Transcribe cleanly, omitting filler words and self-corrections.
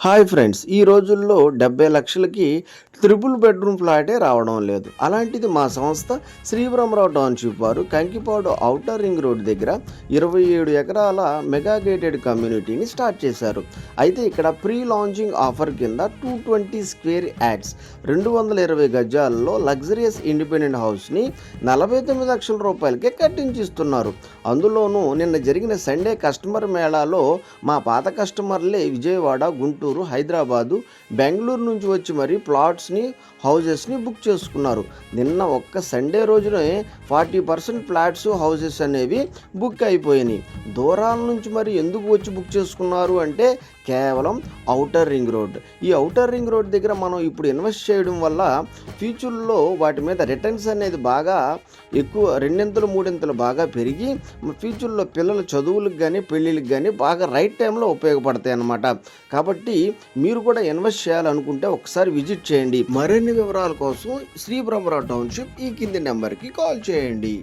Hi friends, ఈ రోజుల్లో 70 లక్షలకి త్రిపుల్ బెడ్రూమ్ ఫ్లాటే రావడం లేదు. అలాంటిది మా సంస్థ శ్రీబ్రహ్మరావు టౌన్షిప్ వారు కంకిపాడు ఔటర్ రింగ్ రోడ్ దగ్గర 27 ఎకరాల మెగా గేటెడ్ కమ్యూనిటీని స్టార్ట్ చేశారు. అయితే ఇక్కడ ప్రీ లాంచింగ్ ఆఫర్ కింద 220 స్క్వేర్ యాడ్స్ 220 గజాల్లో లగ్జరియస్ ఇండిపెండెంట్ హౌస్ని 49 లక్షల రూపాయలకే కట్టించిస్తున్నారు. అందులోనూ నిన్న జరిగిన సండే కస్టమర్ మేళాలో మా పాత కస్టమర్లే విజయవాడ, గుంటూరు, హైదరాబాదు, బెంగళూరు నుంచి వచ్చి మరి ప్లాట్స్ని, హౌజెస్ని బుక్ చేసుకున్నారు. నిన్న ఒక్క సండే రోజునే 40% ఫ్లాట్స్, హౌజెస్ అనేవి బుక్ అయిపోయినాయి. దూరాల నుంచి మరి ఎందుకు వచ్చి బుక్ చేసుకున్నారు అంటే కేవలం ఔటర్ రింగ్ రోడ్. ఈ ఔటర్ రింగ్ రోడ్ దగ్గర మనం ఇప్పుడు ఇన్వెస్ట్ చేయడం వల్ల ఫ్యూచర్లో వాటి మీద రిటర్న్స్ అనేది బాగా ఎక్కువ, రెండింతలు మూడింతలు బాగా పెరిగి ఫ్యూచర్లో పిల్లల చదువులకు కానీ పెళ్ళిళ్ళకి కానీ బాగా రైట్ టైంలో ఉపయోగపడతాయి అన్నమాట. కాబట్టి మీరు కూడా ఇన్వెస్ట్ చేయాలనుకుంటే ఒకసారి విజిట్ చేయండి. మరిన్ని వివరాల కోసం శ్రీబ్రహ్మరావు టౌన్షిప్ ఈ కింది నెంబర్కి కాల్ చేయండి.